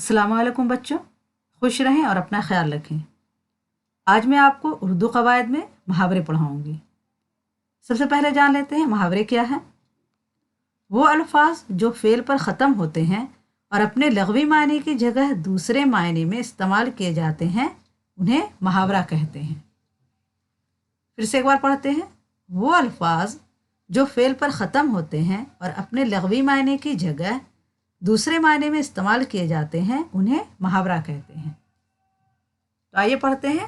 السلام علیکم بچوں، خوش رہیں اور اپنا خیال رکھیں۔ آج میں آپ کو اردو قواعد میں محاورے پڑھاؤں گی۔ سب سے پہلے جان لیتے ہیں محاورے کیا ہیں۔ وہ الفاظ جو فعل پر ختم ہوتے ہیں اور اپنے لغوی معنی کی جگہ دوسرے معنی میں استعمال کیے جاتے ہیں انہیں محاورہ کہتے ہیں۔ پھر سے ایک بار پڑھتے ہیں۔ وہ الفاظ جو فعل پر ختم ہوتے ہیں اور اپنے لغوی معنی کی جگہ دوسرے معنی میں استعمال کیے جاتے ہیں انہیں محاورہ کہتے ہیں۔ تو آئیے پڑھتے ہیں۔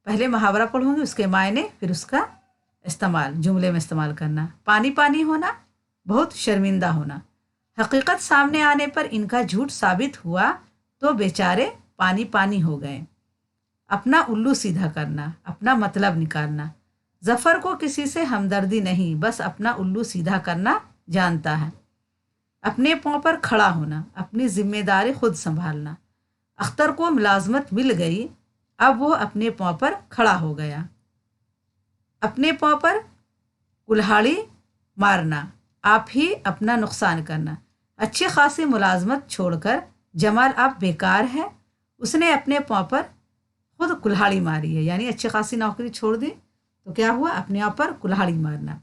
پہلے محاورہ پڑھوں گی، اس کے معنی، پھر اس کا استعمال، جملے میں استعمال کرنا۔ پانی پانی ہونا، بہت شرمندہ ہونا۔ حقیقت سامنے آنے پر ان کا جھوٹ ثابت ہوا تو بیچارے پانی پانی ہو گئے۔ اپنا الو سیدھا کرنا، اپنا مطلب نکالنا۔ ظفر کو کسی سے ہمدردی نہیں، بس اپنا الو سیدھا کرنا جانتا ہے۔ اپنے پاؤں پر کھڑا ہونا، اپنی ذمہ داری خود سنبھالنا۔ اختر کو ملازمت مل گئی، اب وہ اپنے پاؤں پر کھڑا ہو گیا۔ اپنے پاؤں پر کلہاڑی مارنا، آپ ہی اپنا نقصان کرنا۔ اچھی خاصی ملازمت چھوڑ کر جمال اب بیکار ہے، اس نے اپنے پاؤں پر خود کلہاڑی ماری ہے، یعنی اچھی خاصی نوکری چھوڑ دی تو کیا ہوا، اپنے آپ پر کلہاڑی مارنا۔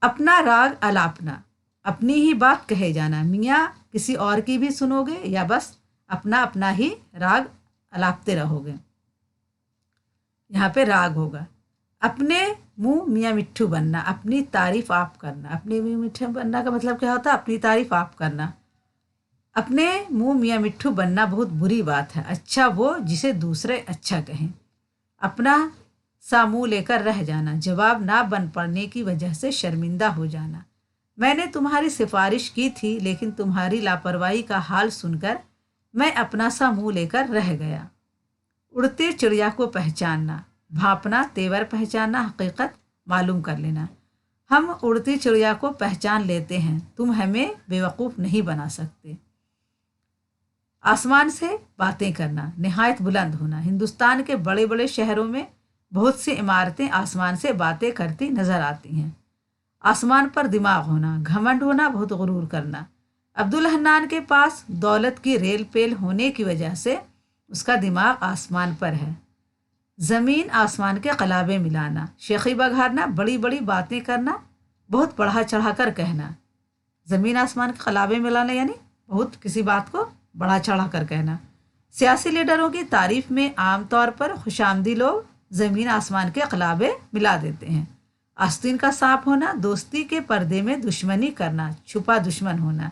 اپنا راگ الاپنا، اپنی ہی بات کہے جانا۔ میاں کسی اور کی بھی سنو گے یا بس اپنا اپنا ہی راگ الاپتے رہو گے؟ یہاں پہ راگ ہوگا۔ اپنے منہ میاں مٹھو بننا، اپنی تعریف آپ کرنا۔ اپنے منہ مٹھو بننا کا مطلب کیا ہوتا ہے؟ اپنی تعریف آپ کرنا۔ اپنے منہ میاں مٹھو بننا بہت بری بات ہے، اچھا وہ جسے دوسرے اچھا کہیں۔ اپنا سا منہ لے کر رہ جانا، جواب نہ بن پڑنے کی وجہ سے شرمندہ ہو جانا۔ میں نے تمہاری سفارش کی تھی لیکن تمہاری لاپرواہی کا حال سن کر میں اپنا سا منہ لے کر رہ گیا۔ اڑتی چڑیا کو پہچاننا، بھانپنا، تیور پہچاننا، حقیقت معلوم کر لینا۔ ہم اڑتی چڑیا کو پہچان لیتے ہیں، تم ہمیں بیوقوف نہیں بنا سکتے۔ آسمان سے باتیں کرنا، نہایت بلند ہونا۔ ہندوستان کے بڑے بڑے شہروں میں بہت سی عمارتیں آسمان سے باتیں کرتی نظر آتی ہیں۔ آسمان پر دماغ ہونا، گھمنڈ ہونا، بہت غرور کرنا۔ عبدالحنان کے پاس دولت کی ریل پیل ہونے کی وجہ سے اس کا دماغ آسمان پر ہے۔ زمین آسمان کے قلابے ملانا، شیخی بگھارنا، بڑی بڑی باتیں کرنا، بہت بڑھا چڑھا کر کہنا۔ زمین آسمان کے قلابے ملانا یعنی بہت کسی بات کو بڑھا چڑھا کر کہنا۔ سیاسی لیڈروں کی تعریف میں عام طور پر خوش آمدی لوگ زمین آسمان کے قلابے ملا دیتے ہیں۔ آستین کا سانپ ہونا، دوستی کے پردے میں دشمنی کرنا، چھپا دشمن ہونا۔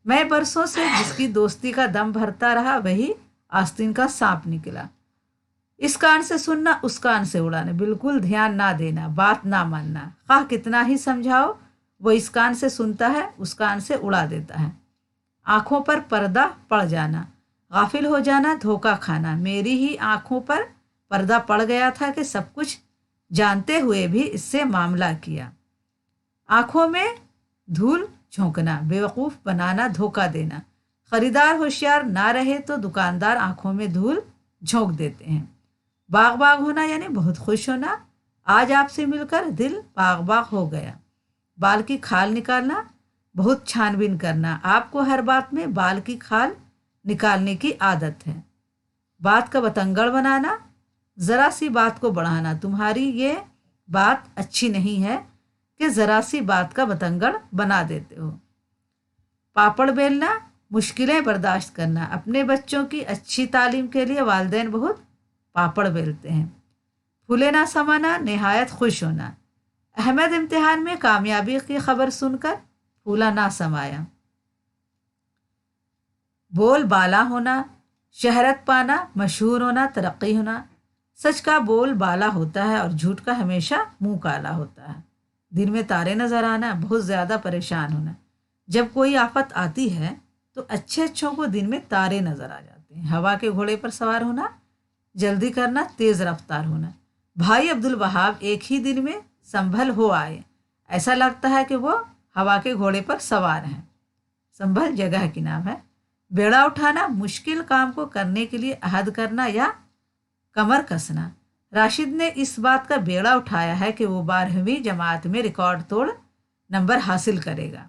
میں برسوں سے جس کی دوستی کا دم بھرتا رہا وہی آستین کا سانپ نکلا۔ اس کان سے سننا، اس کان سے اڑانا، بالکل دھیان نہ دینا، بات نہ ماننا۔ خواہ کتنا ہی سمجھاؤ وہ اس کان سے سنتا ہے، اس کان سے اڑا دیتا ہے۔ آنکھوں پر پردہ پڑ جانا، غافل ہو جانا، دھوکہ کھانا۔ میری ہی آنکھوں پر پردہ پڑ گیا تھا کہ سب کچھ جانتے ہوئے بھی اس سے معاملہ کیا۔ آنکھوں میں دھول جھونکنا، بیوقوف بنانا، دھوکہ دینا۔ خریدار ہوشیار نہ رہے تو دکاندار آنکھوں میں دھول جھونک دیتے ہیں۔ باغ باغ ہونا یعنی بہت خوش ہونا، آج آپ سے مل کر دل باغ باغ ہو گیا۔ بال کی کھال نکالنا، بہت چھان بین کرنا، آپ کو ہر بات میں بال کی کھال نکالنے کی عادت ہے۔ بات کا بتنگڑ بنانا، ذرا سی بات کو بڑھانا، تمہاری یہ بات اچھی نہیں ہے کہ ذرا سی بات کا بتنگڑ بنا دیتے ہو۔ پاپڑ بیلنا، مشکلیں برداشت کرنا، اپنے بچوں کی اچھی تعلیم کے لیے والدین بہت پاپڑ بیلتے ہیں۔ پھولے نہ سمانا، نہایت خوش ہونا۔ احمد امتحان میں کامیابی کی خبر سن کر پھولا نہ سمایا۔ بول بالا ہونا، شہرت پانا، مشہور ہونا، ترقی ہونا۔ سچ کا بول بالا ہوتا ہے اور جھوٹ کا ہمیشہ منہ کالا ہوتا ہے۔ دن میں تارے نظر آنا، بہت زیادہ پریشان ہونا۔ جب کوئی آفت آتی ہے تو اچھے اچھوں کو دن میں تارے نظر آ جاتے ہیں۔ ہوا کے گھوڑے پر سوار ہونا، جلدی کرنا، تیز رفتار ہونا۔ بھائی عبدالوہاب ایک ہی دن میں سنبھل ہو آئے، ایسا لگتا ہے کہ وہ ہوا کے گھوڑے پر سوار ہیں۔ سنبھل جگہ کی نام ہے۔ بیڑا اٹھانا، مشکل کام کو کرنے کے لیے عہد کرنا یا کمر کسنا۔ راشد نے اس بات کا بیڑا اٹھایا ہے کہ وہ 12ویں جماعت میں ریکارڈ توڑ نمبر حاصل کرے گا۔